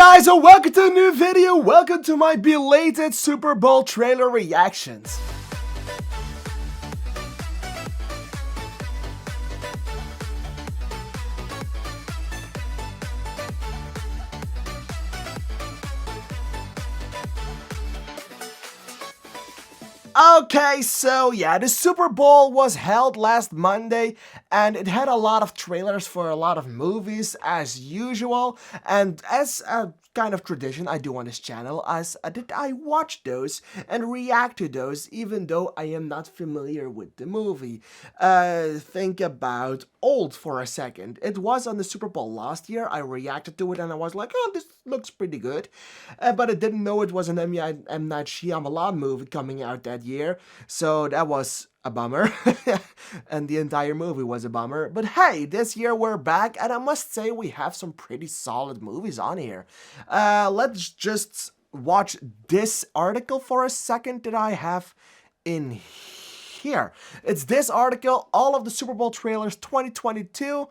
guys, and welcome to a new video. Welcome to my belated Super Bowl trailer reactions. Okay, so yeah, the Super Bowl was held last Monday, and it had a lot of trailers for a lot of movies as usual, and as a kind of tradition I do on this channel, I watch those and react to those even though I am not familiar with the movie. Think about Old for a second. It was on the Super Bowl last year. I reacted to it and I was like, oh, this looks pretty good, but I didn't know it was an M. Night Shyamalan movie coming out that year, so that was a bummer. And the entire movie was a bummer. But hey, this year we're back, and I must say we have some pretty solid movies on here. Let's just watch this article for a second that I have in here. It's this article, all of the Super Bowl trailers 2022.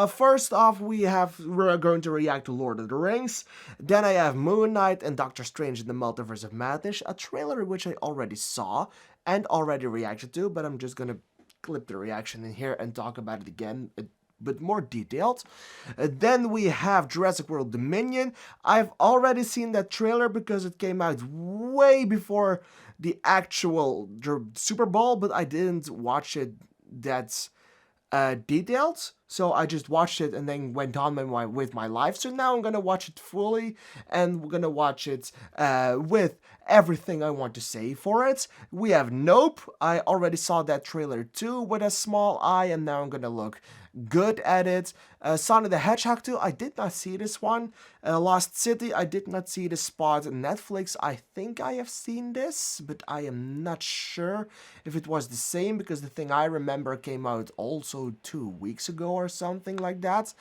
First off, we're going to react to Lord of the Rings. Then I have Moon Knight and Doctor Strange in the Multiverse of Madness, a trailer which I already saw and already reacted to, but I'm just gonna clip the reaction in here and talk about it again, a bit more detailed. Then we have Jurassic World Dominion. I've already seen that trailer because it came out way before the actual Super Bowl, but I didn't watch it that detailed, so I just watched it and then went on with my life. So now I'm gonna watch it fully, and we're gonna watch it with everything I want to say for it. We have Nope. I already saw that trailer too with a small eye, and now I'm gonna look good at it. Sonic the Hedgehog 2, I did not see this one. Lost City, I did not see this spot. Netflix, I think I have seen this, but I am not sure if it was the same, because the thing I remember came out also 2 weeks ago or something like that.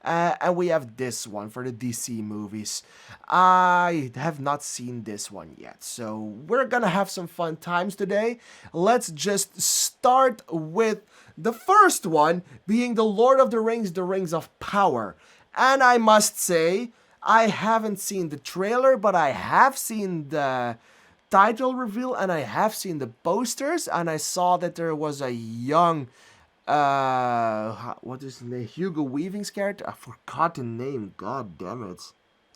And we have this one for the DC movies. I have not seen this one yet, so we're gonna have some fun times today. Let's just start with the first one being the Lord of the Rings of Power. And I must say, I haven't seen the trailer, but I have seen the title reveal and I have seen the posters, and I saw that there was a young, what is his name? Hugo Weaving's character? I forgot the name, god damn it.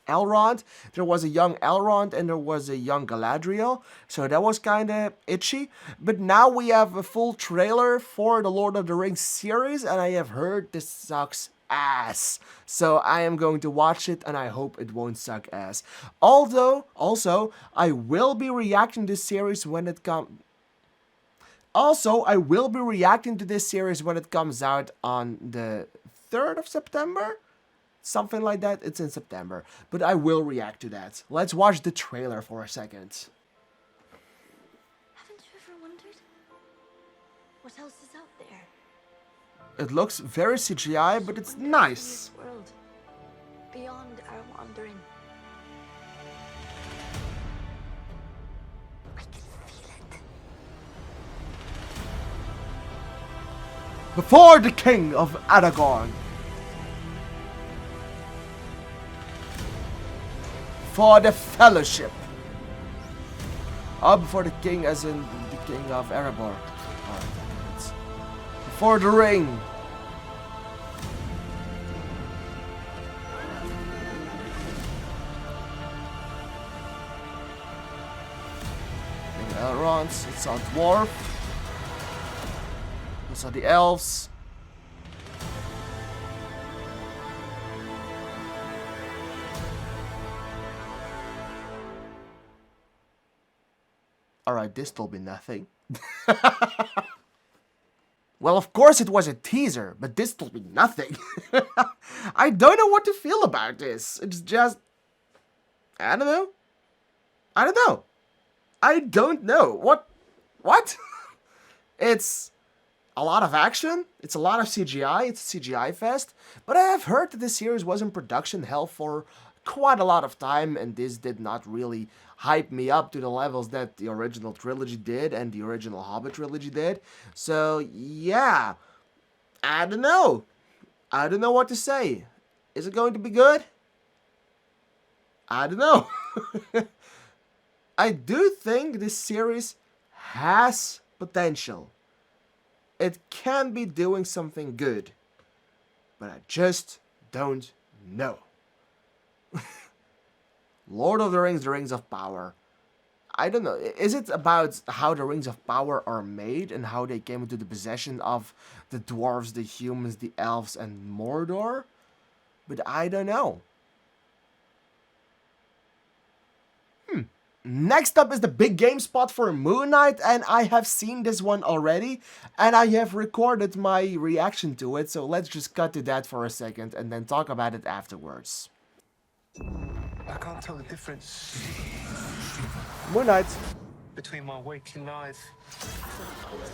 Elrond. There was a young Elrond and there was a young Galadriel, so that was kinda itchy. But now we have a full trailer for the Lord of the Rings series, and I have heard this sucks ass. So I am going to watch it, and I hope it won't suck ass. Also, I will be reacting to this series when it comes. I will be reacting to this series when it comes out on the 3rd of September. Something like that. It's in September. But I will react to that. Let's watch the trailer for a second. Haven't you ever wondered what else is out there? It looks very CGI, but it's nice. World, beyond our wandering. I can feel it. Before the King of Aragorn. For the Fellowship. Oh, before the King as in the King of Erebor. Alright, before the Ring. Elrond, it's a dwarf. Those are the elves. Alright, this told me nothing. Well, of course it was a teaser, but this told me nothing. I don't know what to feel about this. It's just... I don't know. I don't know. What? It's a lot of action. It's a lot of CGI. It's a CGI fest. But I have heard that this series was in production hell for quite a lot of time, and this did not really hype me up to the levels that the original trilogy did and the original Hobbit trilogy did. So yeah, I don't know what to say. Is it going to be good? I don't know. I do think this series has potential. It can be doing something good, but I just don't know. Lord of the Rings of Power. I don't know. Is it about how the Rings of Power are made and how they came into the possession of the dwarves, the humans, the elves, and Mordor? But I don't know. Next up is the big game spot for Moon Knight, and I have seen this one already, and I have recorded my reaction to it, so let's just cut to that for a second and then talk about it afterwards. I can't tell the difference Moon Knight. between my waking life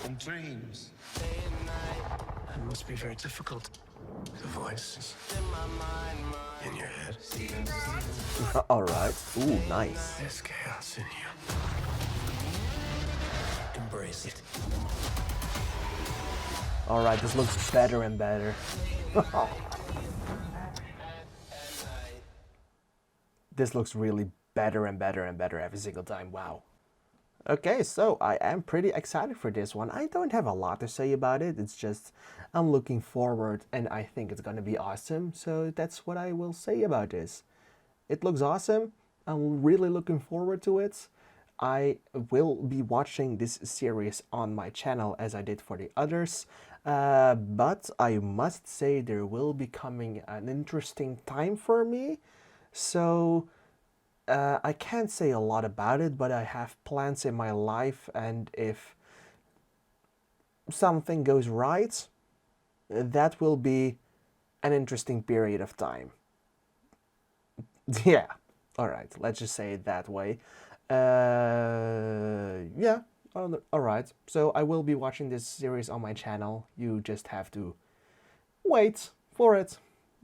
and dreams. It must be very difficult. The voices in your head. Alright. Ooh, nice. There's chaos in you. Embrace it. Alright, this looks better and better. This looks really better and better and better every single time. Wow. Okay, so I am pretty excited for this one. I don't have a lot to say about it. It's just I'm looking forward and I think it's gonna be awesome. So that's what I will say about this. It looks awesome. I'm really looking forward to it. I will be watching this series on my channel as I did for the others. But I must say there will be coming an interesting time for me. So I can't say a lot about it, but I have plans in my life, and if something goes right, that will be an interesting period of time. Yeah, alright, let's just say it that way. Yeah, alright, so I will be watching this series on my channel. You just have to wait for it,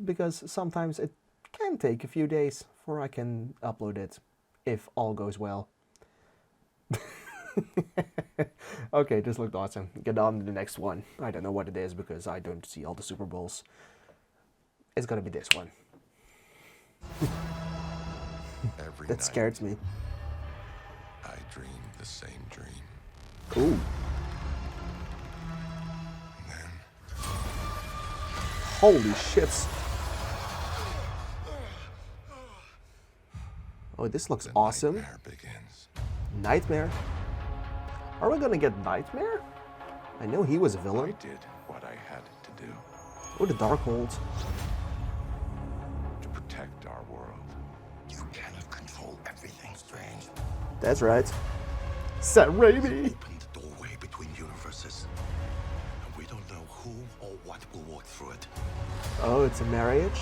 because sometimes it can take a few days before I can upload it, if all goes well. Okay, this looked awesome. Get on to the next one. I don't know what it is because I don't see all the Super Bowls. It's gonna be this one. Every That night, scares me. I dream the same dream. Ooh. Then Holy shits. Oh, this looks the awesome. nightmare begins. Nightmare. Are we gonna get Nightmare? I know he was a I villain. did what I had to do Oh, the Darkhold. to protect our world. You cannot control everything, Strange. That's right. Sam Raimi. Open the doorway between universes. And we don't know who or what will walk through it. Oh, it's a marriage?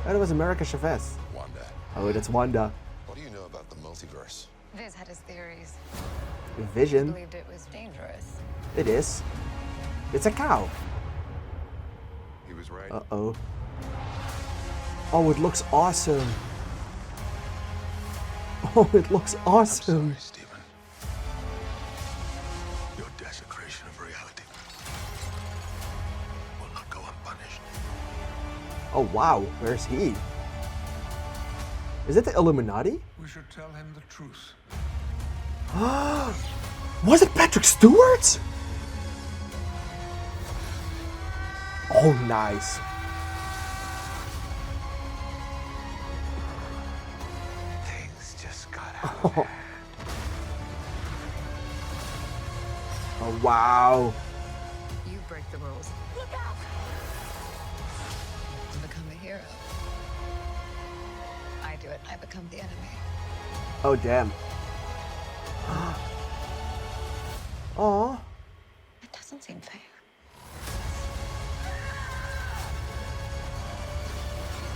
Oh, it was America Chavez. Wanda, Oh, that's Wanda. what do you know about the multiverse? Viz had his theories. Vision. Believed it was dangerous. It is. It's a cow. He was right. Uh-oh. Oh, it looks awesome. Oh, it looks awesome. Sorry, Stephen. Your desecration of reality will not go unpunished. Oh, wow. Where's he? Is it the Illuminati? We should tell him the truth. Was it Patrick Stewart? Oh, nice. Things just got out of hand. Oh, wow. You break the rules. Look out! To become a hero. I do it, I become the enemy. Oh, damn. Aw. It doesn't seem fair.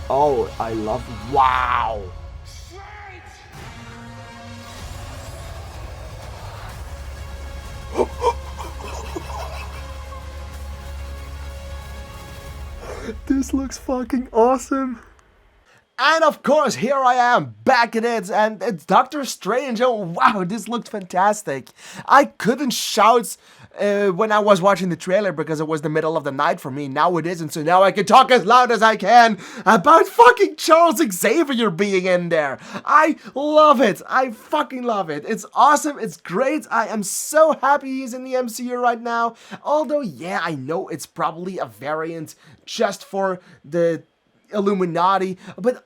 Oh, I love. Wow. This looks fucking awesome. And of course, here I am, back at it, and it's Doctor Strange. Oh wow, this looked fantastic. I couldn't shout when I was watching the trailer because it was the middle of the night for me. Now it isn't, so now I can talk as loud as I can about fucking Charles Xavier being in there. I love it. I fucking love it. It's awesome. It's great. I am so happy he's in the MCU right now. Although, yeah, I know it's probably a variant just for the Illuminati, but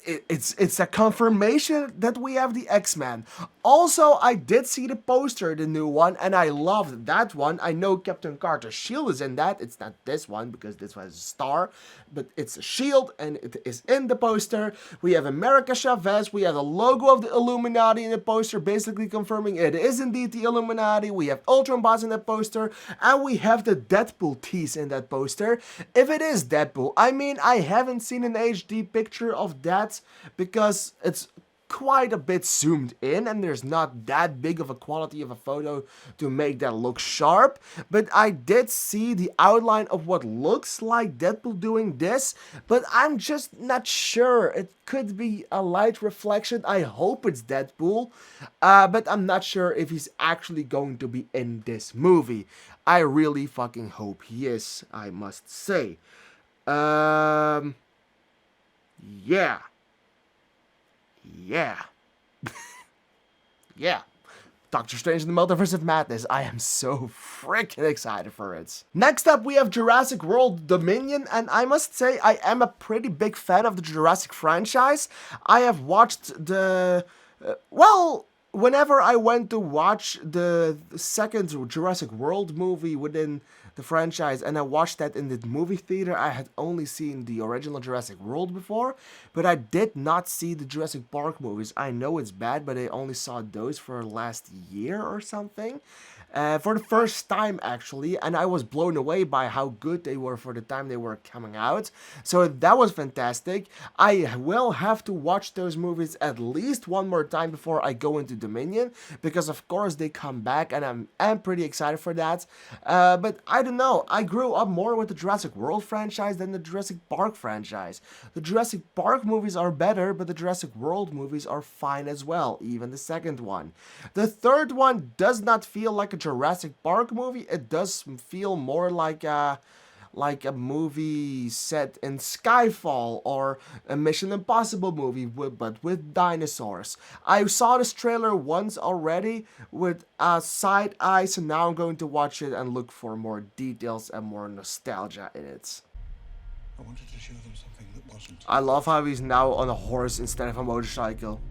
it's a confirmation that we have the X-Men. Also, I did see the poster, the new one, and I loved that one. I know Captain Carter's shield is in that. It's not this one because this was a star, but it's a shield and it is in the poster. We have America Chavez. We have the logo of the Illuminati in the poster, basically confirming it is indeed the Illuminati. We have Ultron Boss in that poster, and we have the Deadpool tease in that poster. If it is Deadpool, I mean, I haven't seen an HD picture of that because it's quite a bit zoomed in and there's not that big of a quality of a photo to make that look sharp, but I did see the outline of what looks like Deadpool doing this, but I'm just not sure. It could be a light reflection. I hope it's Deadpool, but I'm not sure if he's actually going to be in this movie. I really fucking hope he is, I must say. Yeah. Yeah. Doctor Strange in the Multiverse of Madness. I am so freaking excited for it. Next up, we have Jurassic World Dominion, and I must say I am a pretty big fan of the Jurassic franchise. I have watched the... whenever I went to watch the second Jurassic World movie within the franchise, and I watched that in the movie theater, I had only seen the original Jurassic World before, but I did not see the Jurassic Park movies. I know it's bad, but I only saw those for last year or something. For the first time, actually, and I was blown away by how good they were for the time they were coming out. So that was fantastic. I will have to watch those movies at least one more time before I go into Dominion, because of course they come back, and I'm pretty excited for that. But I don't know, I grew up more with the Jurassic World franchise than the Jurassic Park franchise. The Jurassic Park movies are better, but the Jurassic World movies are fine as well, even the second one. The third one does not feel like a Jurassic Park movie. It does feel more like a movie set in Skyfall or a Mission Impossible movie, but with dinosaurs. I saw this trailer once already with side eye, so now I'm going to watch it and look for more details and more nostalgia in it. I wanted to show them something that wasn't. I love how he's now on a horse instead of a motorcycle.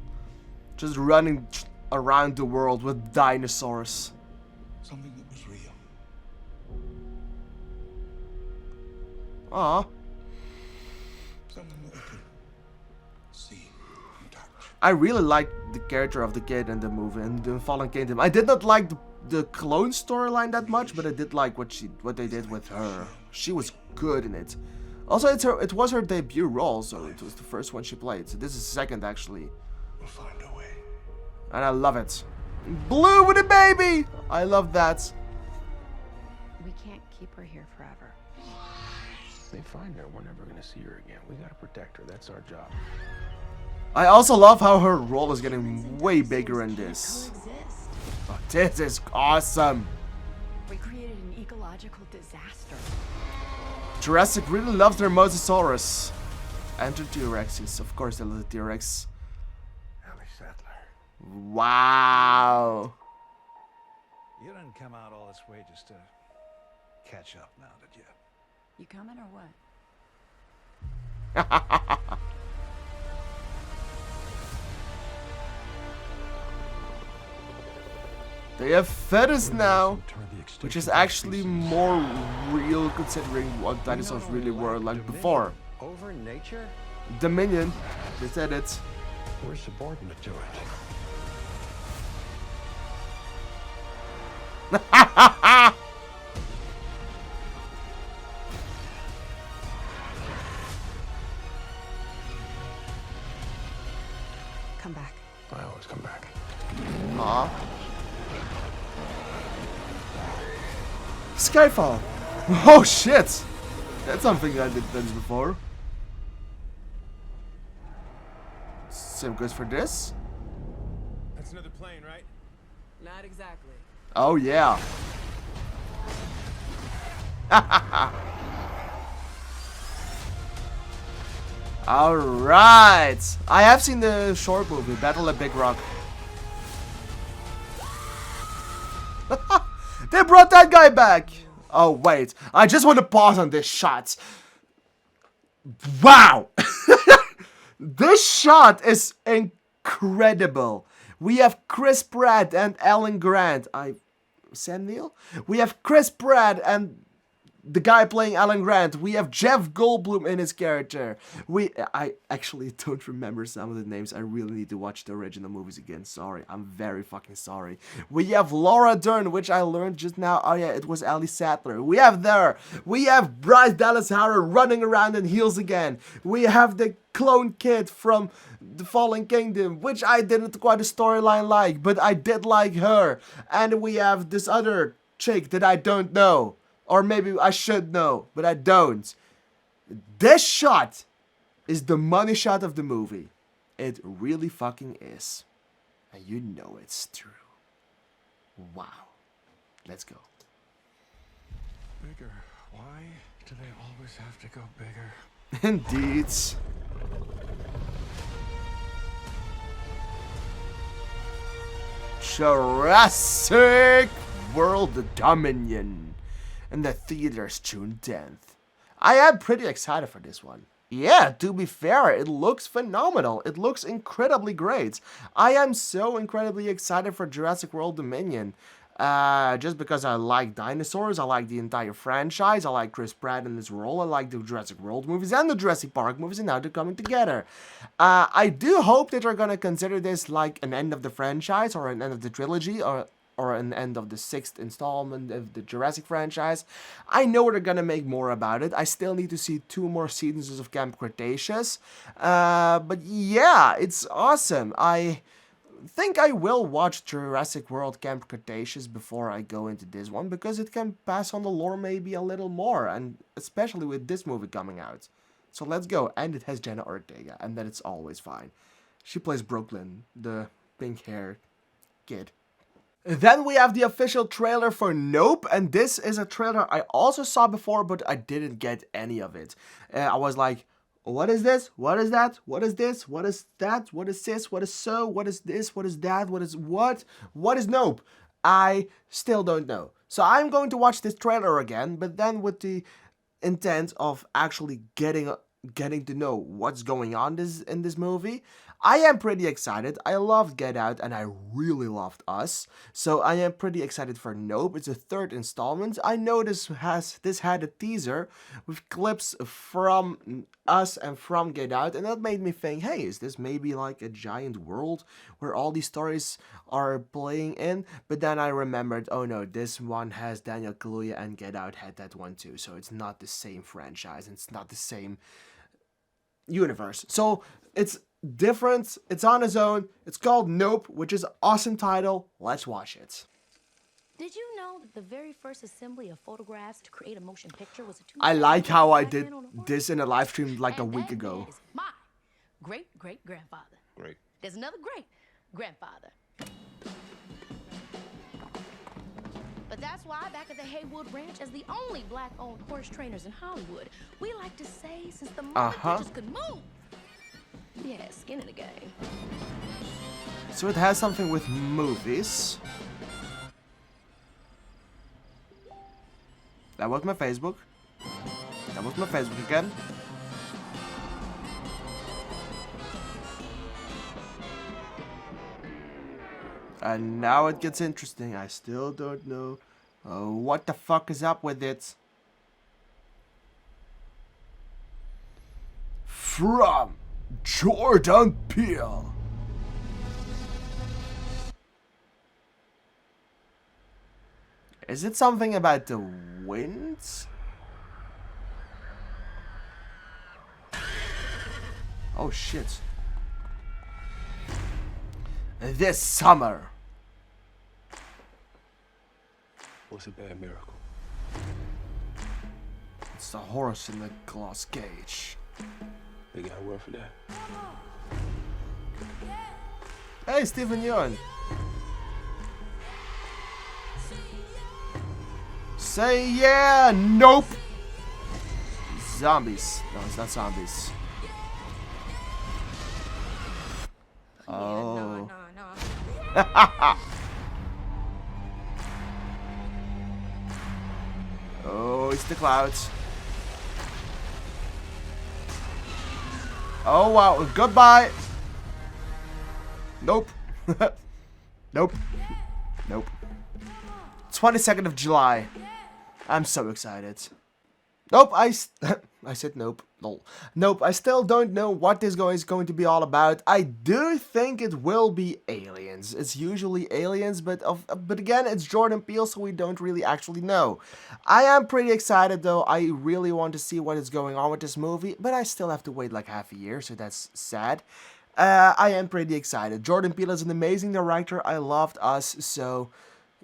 Just running around the world with dinosaurs. Something that was real. Aww. Something that I could see and touch. I really liked the character of the kid in the movie, in the Fallen Kingdom. I did not like the clone storyline that much, but I did like what they did with her. She was good in it. Also, it was her debut role, so it was the first one she played. So this is the second, actually. We'll find a way. And I love it. Blue with a baby! I love that. We can't keep her here forever. They find her, we're never gonna see her again. We gotta protect her. That's our job. I also love how her role is getting way bigger in this. Oh, this is awesome. We created an ecological disaster. Jurassic really loves their Mosasaurus. And the T-Rexes. Of course they love the T-Rex. Ellie Sattler. Wow. You didn't come out all this way just to catch up now, did you? You coming or what? They have feathers now, which is actually more real considering what dinosaurs really were like before. Over nature? Dominion, they said it. We're subordinate to it. Come back. I always come back. Aw. Skyfall! Oh shit! That's something I did before. Same goes for this. That's another plane, right? Not exactly. Oh yeah. Alright. I have seen the short movie, Battle at Big Rock. They brought that guy back! Oh wait, I just want to pause on this shot. Wow! This shot is incredible. We have Chris Pratt and Alan Grant. Sam Neill? We have Chris Pratt and the guy playing Alan Grant. We have Jeff Goldblum in his character. I actually don't remember some of the names. I really need to watch the original movies again. Sorry, I'm very fucking sorry. We have Laura Dern, which I learned just now. Oh yeah, it was Ali Sattler. We have Bryce Dallas Howard running around in heels again. We have the clone kid from the Fallen Kingdom, which I didn't quite a storyline like, but I did like her. And we have this other chick that I don't know. Or maybe I should know, but I don't. This shot is the money shot of the movie. It really fucking is. And you know it's true. Wow. Let's go. Bigger. Why do they always have to go bigger? Indeed. Jurassic World Dominion. In the theaters June 10th. I am pretty excited for this one. Yeah, to be fair, it looks phenomenal. It looks incredibly great. I am so incredibly excited for Jurassic World Dominion. Just because I like dinosaurs, I like the entire franchise, I like Chris Pratt in this role, I like the Jurassic World movies and the Jurassic Park movies, and now they're coming together. I do hope that they're gonna consider this like an end of the franchise, or an end of the trilogy, or an end of the 6th installment of the Jurassic franchise. I know they're gonna make more about it. I still need to see 2 more seasons of Camp Cretaceous. But yeah, it's awesome. I think I will watch Jurassic World Camp Cretaceous before I go into this one, because it can pass on the lore maybe a little more, and especially with this movie coming out. So let's go. And it has Jenna Ortega, and that it's always fine. She plays Brooklyn, the pink-haired kid. Then we have the official trailer for Nope, and this is a trailer I also saw before, but I didn't get any of it. I was like, what is this? What is that? What is this? What is that? What is this? What is so? What is this? What is that? What is what? What is Nope? I still don't know. So I'm going to watch this trailer again, but then with the intent of actually getting to know what's going on in this movie. I am pretty excited. I loved Get Out and I really loved Us. So I am pretty excited for Nope. It's a 3rd installment. I know this had a teaser with clips from Us and from Get Out, and that made me think, hey, is this maybe like a giant world where all these stories are playing in? But then I remembered, oh no, this one has Daniel Kaluuya and Get Out had that one too. So it's not the same franchise. It's not the same universe. So it's different. It's on its own. It's called Nope, which is an awesome title. Let's watch it. Did you know that the very first assembly of photographs to create a motion picture was a I like how I did this in a live stream like a week ago. Is my great-great-grandfather. Great. There's another great-grandfather. But that's why back at the Haywood Ranch, as the only black-owned horse trainers in Hollywood, we like to say since the moment bitches could move, we had skin in the game. So it has something with movies. That was my Facebook. That was my Facebook again. And now it gets interesting. I still don't know what the fuck is up with it. From Jordan Peele. Is it something about the winds? Oh shit. This summer. What's a bad miracle? It's the horse in the glass cage. They got a word for that. Hey, Stephen Yeun. Say yeah! Nope! Zombies. No, it's not zombies. Oh. Oh, it's the clouds. Oh wow, goodbye! Nope. Nope. Nope. 22nd of July. I'm so excited. Nope, I said nope. No. Nope, I still don't know what this is going to be all about. I do think it will be aliens. It's usually aliens, but again, it's Jordan Peele, so we don't really actually know. I am pretty excited though. I really want to see what is going on with this movie, but I still have to wait like half a year, so that's sad. I am pretty excited. Jordan Peele is an amazing director. I loved Us, so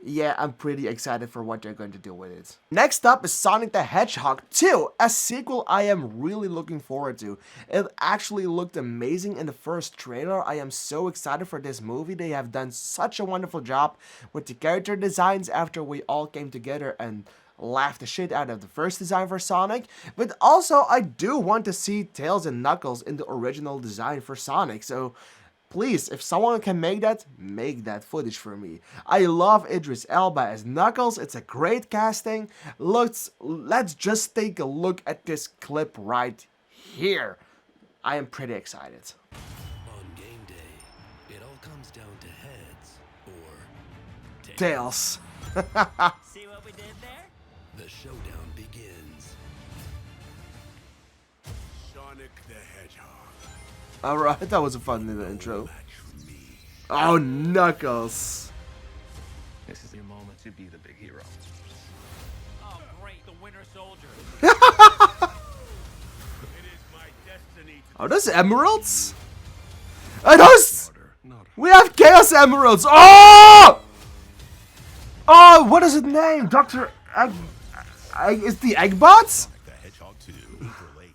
yeah, I'm pretty excited for what they're going to do with it. Next up is Sonic the Hedgehog 2, a sequel I am really looking forward to. It actually looked amazing in the first trailer. I am so excited for this movie. They have done such a wonderful job with the character designs after we all came together and laughed the shit out of the first design for Sonic. But also, I do want to see Tails and Knuckles in the original design for Sonic, so please, if someone can make that footage for me. I love Idris Elba as Knuckles. It's a great casting. Let's just take a look at this clip right here. I am pretty excited. On game day, it all comes down to heads or Tails. See what we did there? the showdown begins. Sonic the Hedgehog. Alright, that was a fun little intro. Oh, Knuckles. This is your moment to be the big hero. Oh, great, the Winter Soldier. It is my destiny to Are those emeralds? Are those? Not We have Chaos Emeralds. Oh! Oh, what is it named? Dr. Egg... Is the Eggbots? Sonic the Hedgehog 2, April 8th.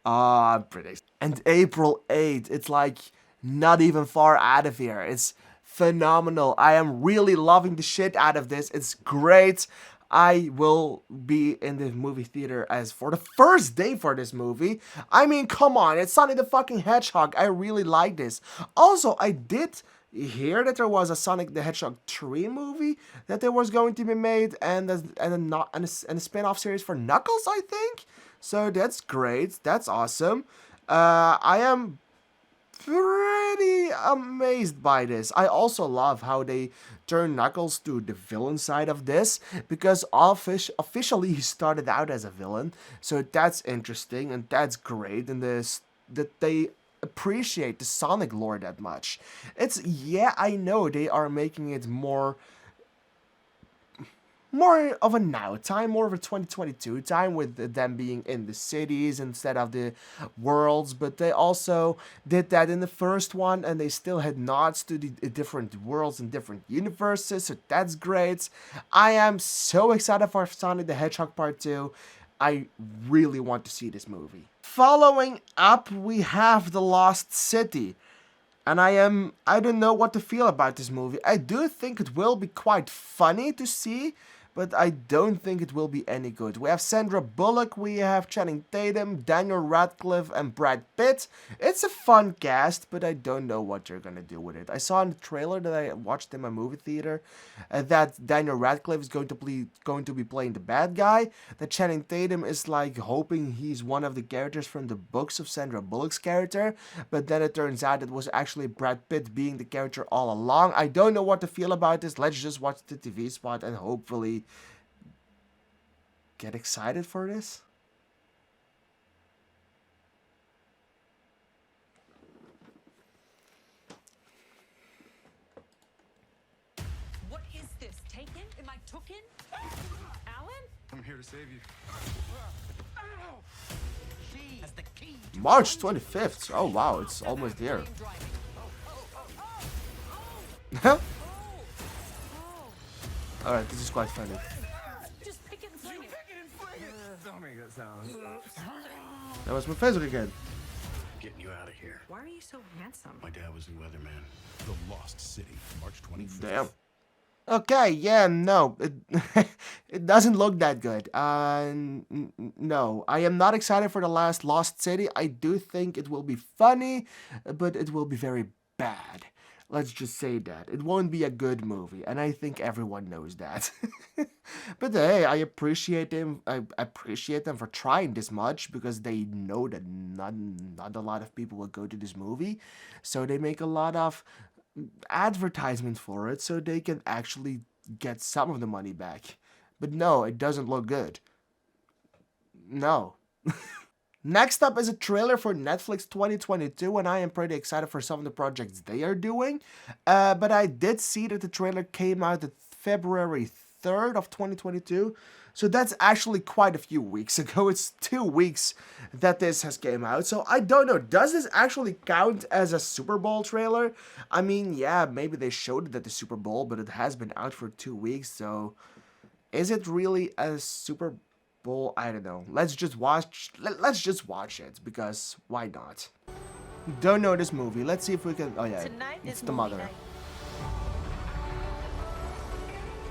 Ah, I'm pretty. And April 8th, it's like not even far out of here. It's phenomenal. I am really loving the shit out of this. It's great. I will be in the movie theater as for the first day for this movie. I mean, come on, it's Sonic the fucking Hedgehog. I really like this. Also, I did hear that there was a Sonic the Hedgehog 3 movie that there was going to be made, and a spin-off series for Knuckles, I think. So that's great. That's awesome. I am pretty amazed by this. I also love how they turn Knuckles to the villain side of this, because officially he started out as a villain. So that's interesting and that's great, and that they appreciate the Sonic lore that much. Yeah, I know they are making it more of a now time, more of a 2022 time, with them being in the cities instead of the worlds, but they also did that in the first one, and they still had nods to the different worlds and different universes, so that's great. I am so excited for Sonic the Hedgehog Part 2. I really want to see this movie. Following up, we have The Lost City. And I don't know what to feel about this movie. I do think it will be quite funny to see, but I don't think it will be any good. We have Sandra Bullock, we have Channing Tatum, Daniel Radcliffe, and Brad Pitt. It's a fun cast, but I don't know what they're gonna do with it. I saw in the trailer that I watched in my movie theater that Daniel Radcliffe is going to be playing the bad guy. That Channing Tatum is like hoping he's one of the characters from the books of Sandra Bullock's character, but then it turns out it was actually Brad Pitt being the character all along. I don't know what to feel about this. Let's just watch the TV spot and hopefully get excited for this. What is this? Taken? Am I tooken? Alan? I'm here to save you. She has the key. March 25th. Oh wow, it's almost here. Alright, this is quite funny. Just pick it and fling it. Don't make that sound. That was my Facebook again. getting you out of here. Why are you so handsome? My dad was a weatherman. The Lost City, March 25th. Damn. Okay, yeah, no, it doesn't look that good. No, I am not excited for the last Lost City. I do think it will be funny, but it will be very bad. Let's just say that. It won't be a good movie, and I think everyone knows that. But hey, I appreciate them. I appreciate them for trying this much, because they know that not a lot of people will go to this movie, so they make a lot of advertisement for it so they can actually get some of the money back. But no, it doesn't look good. No. Next up is a trailer for Netflix 2022, and I am pretty excited for some of the projects they are doing. But I did see that the trailer came out at February 3rd of 2022. So that's actually quite a few weeks ago. It's 2 weeks that this has came out. So I don't know. Does this actually count as a Super Bowl trailer? I mean, yeah, maybe they showed it at the Super Bowl, but it has been out for 2 weeks. So is it really a Super Bowl? I don't know. Let's just watch it, because why not? Don't know this movie. Let's see if we can. Oh yeah, Tonight it's is the movie mother. night.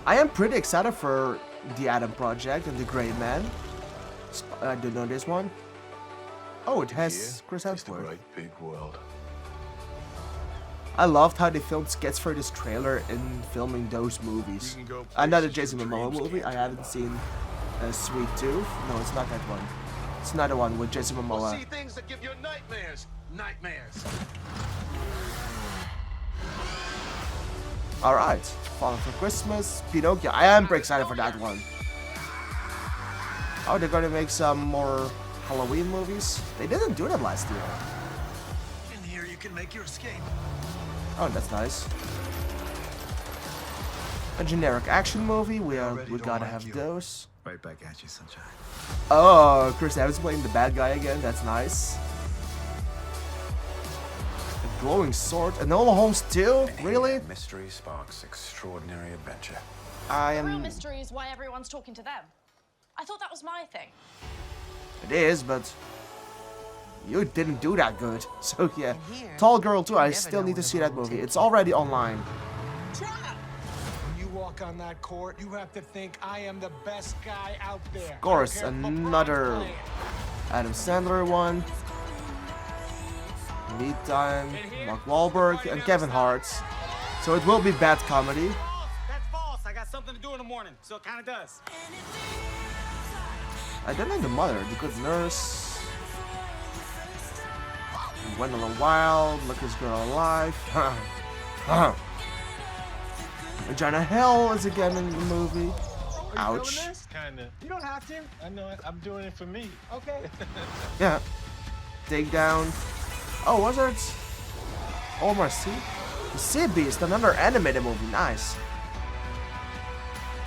I am pretty excited for the Adam Project and the Gray Man. I don't know this one. Oh, it has Chris It's the Hemsworth. great big world. I loved how they filmed skits for this trailer in filming those movies. You can go Another places Jason your Momoa dreams movie. I can't haven't go. seen Sweet Tooth. No, it's not that one. It's another one with Jason Momoa. See things that give you nightmares. Nightmares. Alright, Falling for Christmas, Pinocchio. I am pretty excited for that one. Oh, they're gonna make some more Halloween movies? They didn't do that last year. In here, you can make your escape. Oh, that's nice. A generic action movie, we already don't gotta like have you. those. Right back at you, sunshine. Oh, Chris Evans playing the bad guy again, that's nice. A glowing sword, Enola Holmes 2? Really? Mystery sparks extraordinary adventure. I The real am... mystery is why everyone's talking to them. I thought that was my thing. It is, but... You didn't do that good. So yeah. Tall Girl 2, I still need to see that movie. It's already online. When you walk on that court, you have to think I am the best guy out there. Of course, another Adam Sandler one. Meat Time, Mark Wahlberg, and Kevin Hart. So it will be bad comedy. That's false. I got something to do in the morning, so it kind of does. I don't know the mother, the good nurse. Gwendolyn Wild, Luckiest Girl Alive. Regina Hell is again in the movie. Ouch. Kinda. You don't have to. I know it. I'm doing it for me. Okay. Yeah. Takedown. Oh, was it? Omar Sea? The Sea Beast, another animated movie. Nice.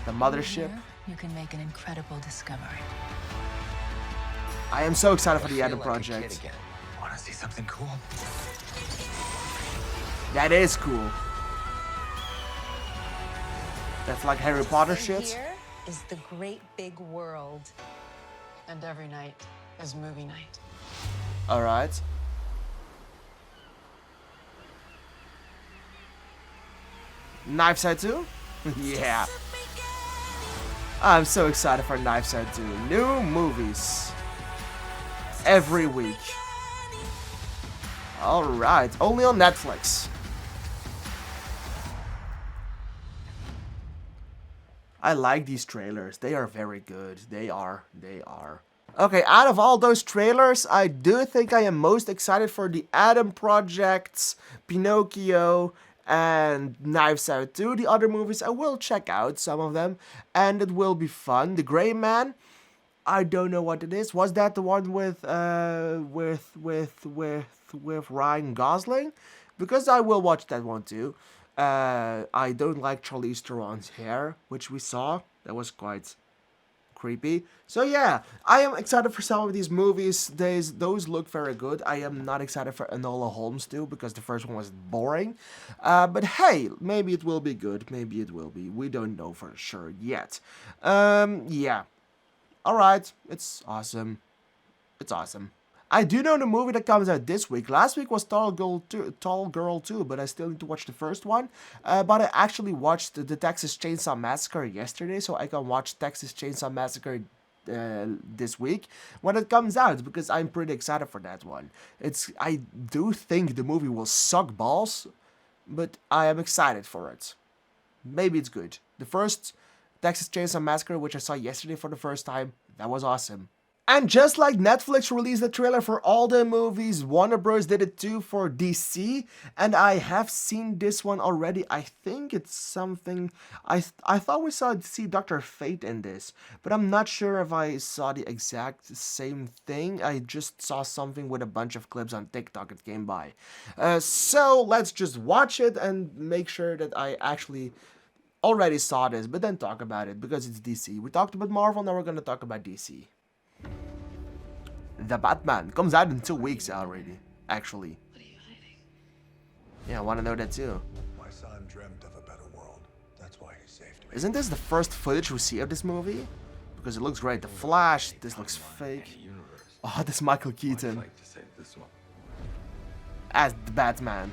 The Mothership. You can make an incredible discovery. I am so excited for the Adam Project. Want to see something cool? That is cool. That's like Harry Potter shit. Here is the great big world. And every night is movie night. Alright. Knives Out 2? Yeah. I'm so excited for Knives Out 2. New movies. Every week. Alright, only on Netflix. I like these trailers. They are very good. They are. Okay, out of all those trailers, I do think I am most excited for the Adam Projects, Pinocchio, and Knives Out 2. The other movies, I will check out some of them, and it will be fun. The Gray Man, I don't know what it is. Was that the one with Ryan Gosling? Because I will watch that one too. I don't like Charlize Theron's hair, which we saw. That was quite creepy. So yeah, I am excited for some of these movies. Those look very good. I am not excited for Enola Holmes 2 because the first one was boring. But hey, maybe it will be good. Maybe it will be. We don't know for sure yet. Yeah. Alright, it's awesome. It's awesome. I do know the movie that comes out this week. Last week was Tall Girl 2, but I still need to watch the first one. But I actually watched the Texas Chainsaw Massacre yesterday, so I can watch Texas Chainsaw Massacre this week when it comes out, because I'm pretty excited for that one. I do think the movie will suck balls, but I am excited for it. Maybe it's good. The first Texas Chainsaw Massacre, which I saw yesterday for the first time, that was awesome. And just like Netflix released the trailer for all the movies, Warner Bros. Did it too for DC. And I have seen this one already. I think it's something... I thought we see Dr. Fate in this. But I'm not sure if I saw the exact same thing. I just saw something with a bunch of clips on TikTok that came by. So let's just watch it and make sure that I actually already saw this. But then talk about it, because it's DC. We talked about Marvel, now we're going to talk about DC. The Batman comes out in 2 weeks already, actually. What are you hiding? Yeah, I want to know that too. My son dreamt of a better world. That's why he saved me. Isn't this the first footage we see of this movie? Because it looks great. The Flash, this looks fake. Oh, this is Michael Keaton as the Batman.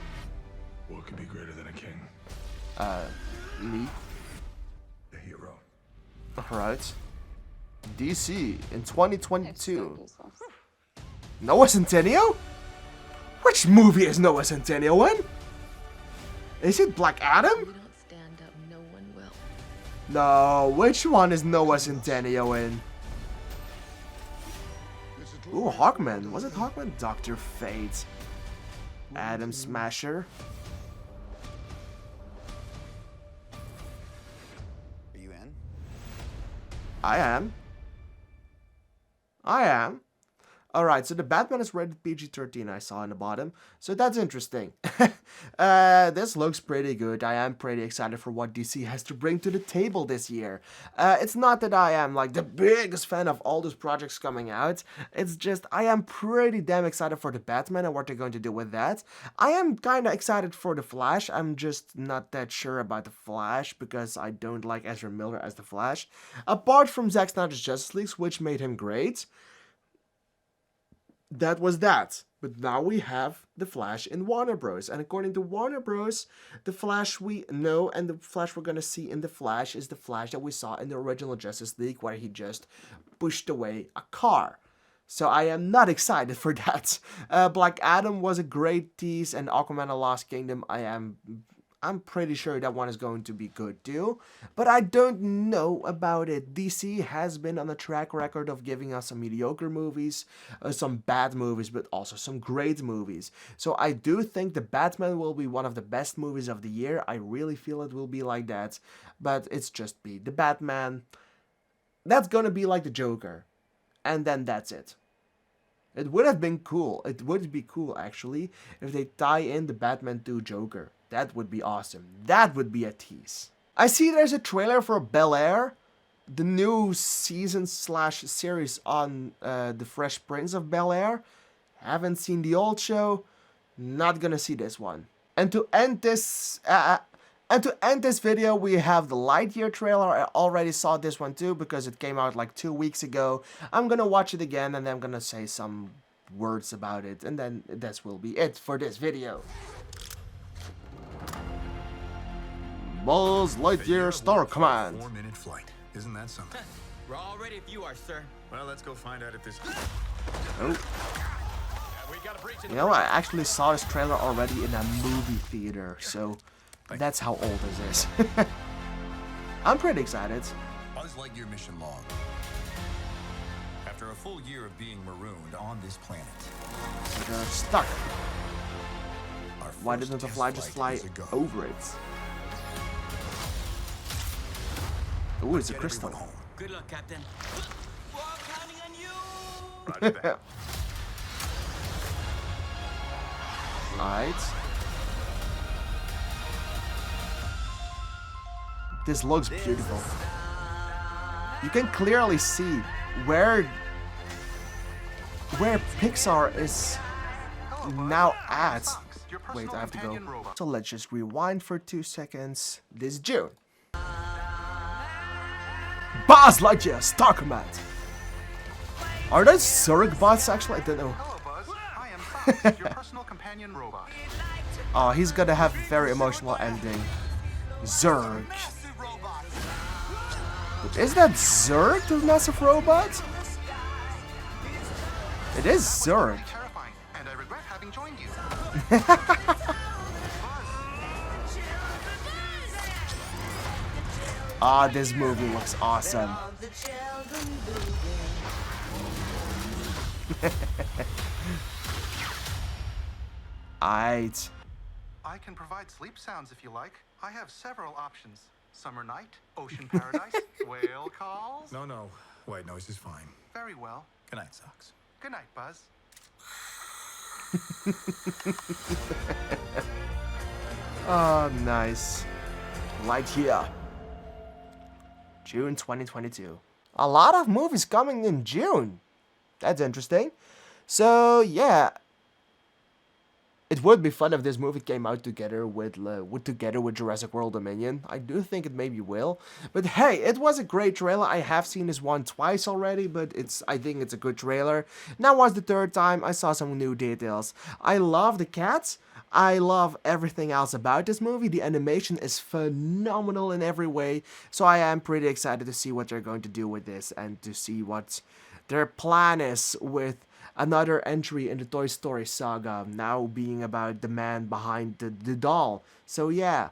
What could be greater than a king? Me. A hero. Alright. DC in 2022. Noah Centineo? Which movie is Noah Centineo in? Is it Black Adam? You don't stand up, no one will. No, which one is Noah Centineo in? Ooh, Hawkman. Was it Hawkman? Dr. Fate. Adam Smasher. Are you in? I am. Alright, so the Batman is rated PG-13, I saw in the bottom. So that's interesting. This looks pretty good. I am pretty excited for what DC has to bring to the table this year. It's not that I am like the biggest fan of all those projects coming out. It's just I am pretty damn excited for the Batman and what they're going to do with that. I am kind of excited for the Flash. I'm just not that sure about the Flash because I don't like Ezra Miller as the Flash. Apart from Zack Snyder's Justice League, which made him great. That was that. But now we have the Flash in Warner Bros. And according to Warner Bros, the Flash we know and the Flash we're going to see in the Flash is the Flash that we saw in the original Justice League, where he just pushed away a car. So I am not excited for that. Black Adam was a great tease, and Aquaman: The Lost Kingdom, I'm pretty sure that one is going to be good too, but I don't know about it. DC has been on a track record of giving us some mediocre movies, some bad movies, but also some great movies. So I do think The Batman will be one of the best movies of the year. I really feel it will be like that, but it's just be The Batman. That's gonna be like the Joker, and then that's it. It would have been cool. It would be cool, actually, if they tie in the Batman 2 Joker. That would be awesome. That would be a tease. I see there's a trailer for Bel-Air, the new season/series on the Fresh Prince of Bel-Air. Haven't seen the old show. Not gonna see this one. And to end this video, we have the Lightyear trailer. I already saw this one too because it came out like 2 weeks ago. I'm gonna watch it again and I'm gonna say some words about it, and then this will be it for this video. Buzz Lightyear Star Command. 4-minute flight. Isn't that something? We're all ready if you are, sir. Well, let's go find out if this... Oh. You know, I actually saw this trailer already in a movie theater, so that's how old this is. I'm pretty excited. Buzz Lightyear mission log. After a full year of being marooned on this planet, They're stuck. our Why first didn't the test fly just fly is a go. over it? Ooh, it's a Get crystal. everyone home. Good luck, Captain. We're all counting on you. Roger that. Alright. This looks beautiful. You can clearly see where Pixar is now at. Wait, I have to go. So let's just rewind for 2 seconds. This June. Buzz Lightyear Star Command. Are those Zurg bots actually? I don't know. your personal companion robot. Oh, he's gonna have a very emotional ending. Zurg. But is that Zurg, the massive robot? It is Zurg. Terrifying, and I regret having joined you. Ah, this movie looks awesome. Aight. I can provide sleep sounds if you like. I have several options. Summer night, ocean paradise, whale calls. No. White noise is fine. Very well. Good night, Socks. Good night, Buzz. Oh, nice. Lightyear. June 2022. A lot of movies coming in June. That's interesting. So, yeah. It would be fun if this movie came out together with Jurassic World Dominion. I do think it maybe will. But hey, it was a great trailer. I have seen this one twice already, but I think it's a good trailer. Now was the third time. I saw some new details. I love the cats. I love everything else about this movie. The animation is phenomenal in every way. So I am pretty excited to see what they're going to do with this and to see what their plan is with another entry in the Toy Story saga, now being about the man behind the doll. So yeah,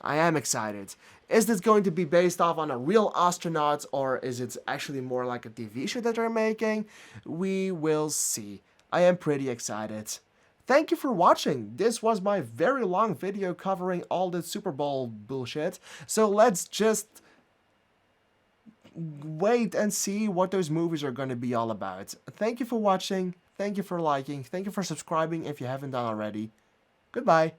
I am excited. Is this going to be based off on a real astronaut, or is it actually more like a TV show that they're making? We will see. I am pretty excited. Thank you for watching. This was my very long video covering all the Super Bowl bullshit. So let's just wait and see what those movies are going to be all about. Thank you for watching. Thank you for liking. Thank you for subscribing if you haven't done already. Goodbye.